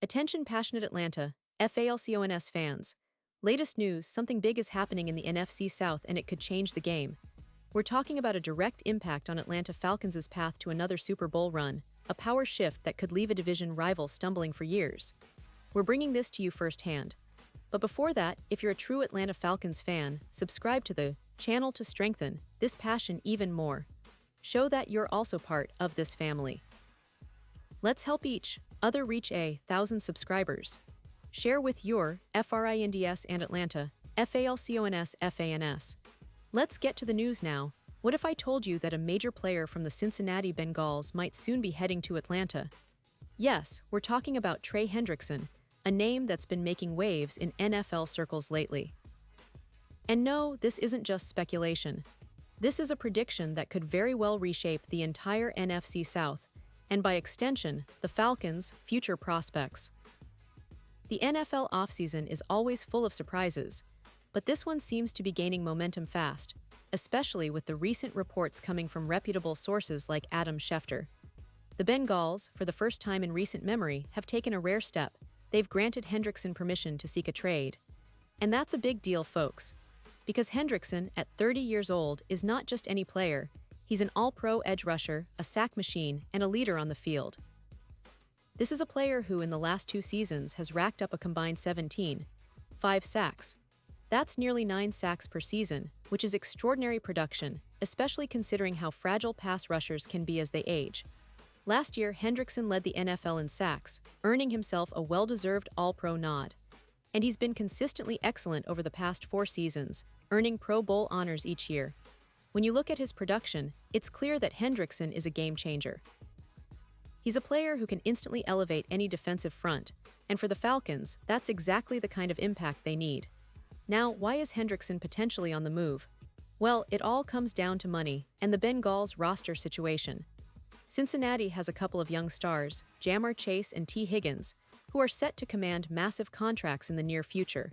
Attention passionate Atlanta, Falcons fans. Latest news, something big is happening in the NFC South and it could change the game. We're talking about a direct impact on Atlanta Falcons' path to another Super Bowl run, a power shift that could leave a division rival stumbling for years. We're bringing this to you firsthand. But before that, if you're a true Atlanta Falcons fan, subscribe to the channel to strengthen this passion even more. Show that you're also part of this family. Let's help each other reach 1,000 subscribers. Share with your friends and Atlanta, Falcons fans. Let's get to the news now. What if I told you that a major player from the Cincinnati Bengals might soon be heading to Atlanta? Yes, we're talking about Trey Hendrickson, a name that's been making waves in NFL circles lately. And no, this isn't just speculation. This is a prediction that could very well reshape the entire NFC South, and by extension, the Falcons' future prospects. The NFL offseason is always full of surprises, but this one seems to be gaining momentum fast, especially with the recent reports coming from reputable sources like Adam Schefter. The Bengals, for the first time in recent memory, have taken a rare step. They've granted Hendrickson permission to seek a trade. And that's a big deal, folks, because Hendrickson, at 30 years old, is not just any player. He's an all-pro edge rusher, a sack machine, and a leader on the field. This is a player who, in the last 2 seasons, has racked up a combined 5 sacks. That's nearly 9 sacks per season, which is extraordinary production, especially considering how fragile pass rushers can be as they age. Last year, Hendrickson led the NFL in sacks, earning himself a well-deserved All-Pro nod. And he's been consistently excellent over the past 4 seasons, earning Pro Bowl honors each year. When you look at his production, it's clear that Hendrickson is a game-changer. He's a player who can instantly elevate any defensive front, and for the Falcons, that's exactly the kind of impact they need. Now, why is Hendrickson potentially on the move? Well, it all comes down to money and the Bengals' roster situation. Cincinnati has a couple of young stars, Jamar Chase and T. Higgins, who are set to command massive contracts in the near future.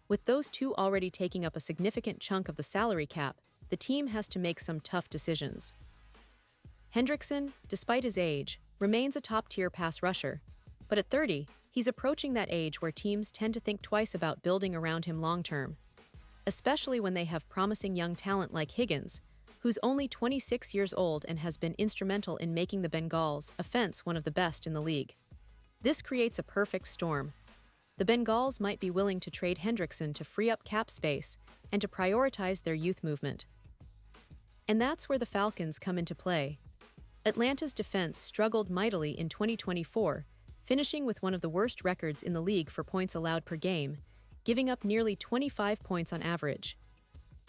With those two already taking up a significant chunk of the salary cap, the team has to make some tough decisions. Hendrickson, despite his age, remains a top-tier pass rusher, but at 30, he's approaching that age where teams tend to think twice about building around him long-term, especially when they have promising young talent like Higgins, who's only 26 years old and has been instrumental in making the Bengals' offense one of the best in the league. This creates a perfect storm. The Bengals might be willing to trade Hendrickson to free up cap space and to prioritize their youth movement. And that's where the Falcons come into play. Atlanta's defense struggled mightily in 2024, finishing with one of the worst records in the league for points allowed per game, giving up nearly 25 points on average.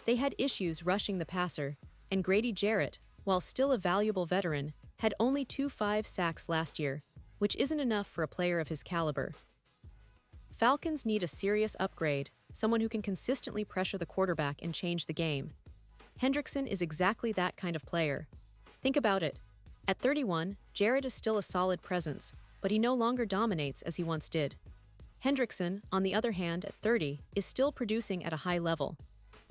They had issues rushing the passer, and Grady Jarrett, while still a valuable veteran, had only 2 sacks last year, which isn't enough for a player of his caliber. Falcons need a serious upgrade, someone who can consistently pressure the quarterback and change the game. Hendrickson is exactly that kind of player. Think about it. At 31, Jarrett is still a solid presence, but he no longer dominates as he once did. Hendrickson, on the other hand, at 30, is still producing at a high level.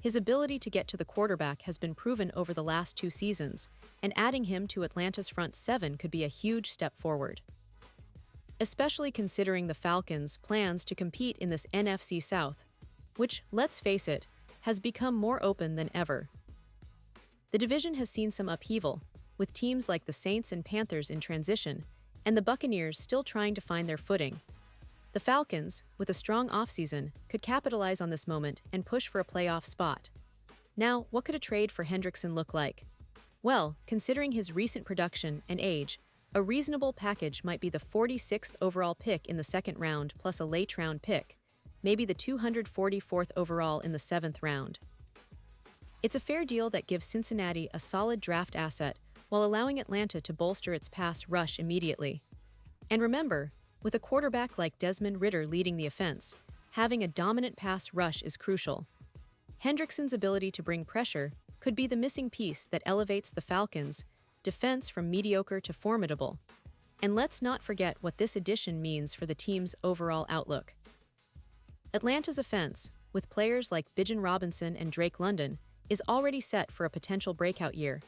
His ability to get to the quarterback has been proven over the last 2 seasons, and adding him to Atlanta's front 7 could be a huge step forward. Especially considering the Falcons' plans to compete in this NFC South, which, let's face it, has become more open than ever. The division has seen some upheaval, with teams like the Saints and Panthers in transition, and the Buccaneers still trying to find their footing. The Falcons, with a strong offseason, could capitalize on this moment and push for a playoff spot. Now, what could a trade for Hendrickson look like? Well, considering his recent production and age, a reasonable package might be the 46th overall pick in the 2nd round plus a late-round pick, maybe the 244th overall in the 7th round. It's a fair deal that gives Cincinnati a solid draft asset while allowing Atlanta to bolster its pass rush immediately. And remember, with a quarterback like Desmond Ridder leading the offense, having a dominant pass rush is crucial. Hendrickson's ability to bring pressure could be the missing piece that elevates the Falcons' defense from mediocre to formidable. And let's not forget what this addition means for the team's overall outlook. Atlanta's offense, with players like Bijan Robinson and Drake London, is already set for a potential breakout year.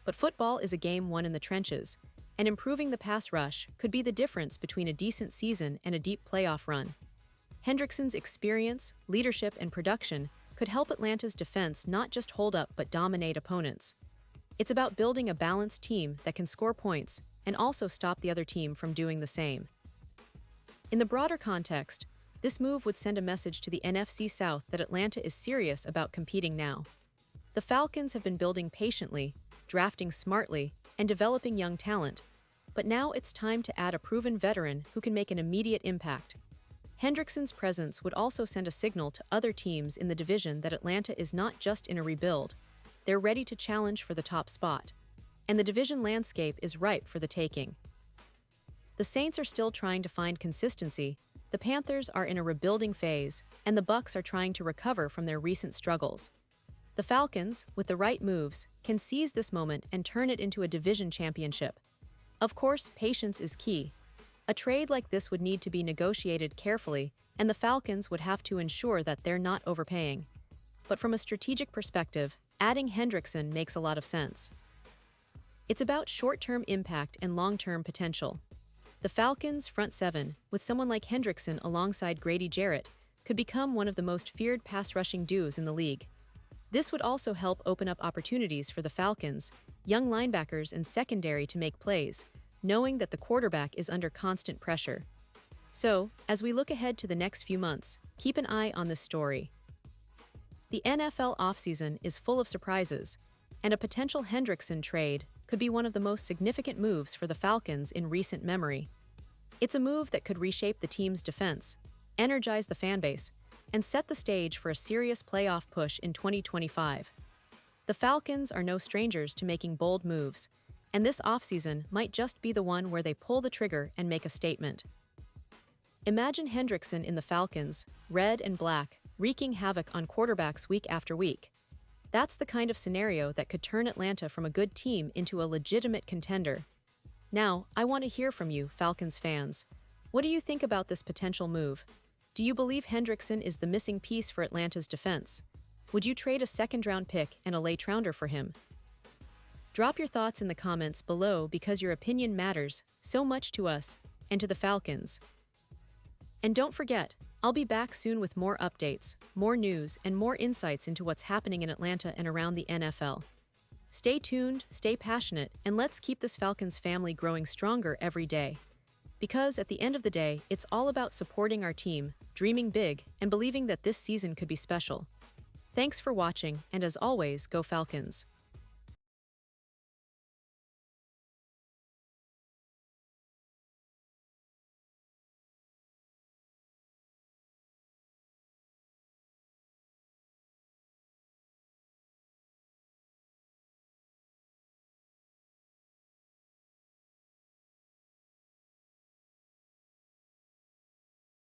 But football is a game won in the trenches, and improving the pass rush could be the difference between a decent season and a deep playoff run. Hendrickson's experience, leadership, and production could help Atlanta's defense not just hold up but dominate opponents. It's about building a balanced team that can score points and also stop the other team from doing the same. In the broader context, this move would send a message to the NFC South that Atlanta is serious about competing now. The Falcons have been building patiently, drafting smartly, and developing young talent, but now it's time to add a proven veteran who can make an immediate impact. Hendrickson's presence would also send a signal to other teams in the division that Atlanta is not just in a rebuild, they're ready to challenge for the top spot. And the division landscape is ripe for the taking. The Saints are still trying to find consistency, the Panthers are in a rebuilding phase, and the Bucs are trying to recover from their recent struggles. The Falcons, with the right moves, can seize this moment and turn it into a division championship. Of course, patience is key. A trade like this would need to be negotiated carefully, and the Falcons would have to ensure that they're not overpaying. But from a strategic perspective, adding Hendrickson makes a lot of sense. It's about short-term impact and long-term potential. The Falcons' front seven, with someone like Hendrickson alongside Grady Jarrett, could become one of the most feared pass-rushing duos in the league. This would also help open up opportunities for the Falcons, young linebackers and secondary to make plays, knowing that the quarterback is under constant pressure. So, as we look ahead to the next few months, keep an eye on this story. The NFL offseason is full of surprises, and a potential Hendrickson trade could be one of the most significant moves for the Falcons in recent memory. It's a move that could reshape the team's defense, energize the fanbase, and set the stage for a serious playoff push in 2025. The Falcons are no strangers to making bold moves, and this offseason might just be the one where they pull the trigger and make a statement. Imagine Hendrickson in the Falcons, red and black, wreaking havoc on quarterbacks week after week. That's the kind of scenario that could turn Atlanta from a good team into a legitimate contender. Now, I want to hear from you, Falcons fans. What do you think about this potential move? Do you believe Hendrickson is the missing piece for Atlanta's defense? Would you trade a second-round pick and a late-rounder for him? Drop your thoughts in the comments below because your opinion matters so much to us and to the Falcons. And don't forget, I'll be back soon with more updates, more news, and more insights into what's happening in Atlanta and around the NFL. Stay tuned, stay passionate, and let's keep this Falcons family growing stronger every day. Because at the end of the day, it's all about supporting our team, dreaming big, and believing that this season could be special. Thanks for watching, and as always, go Falcons.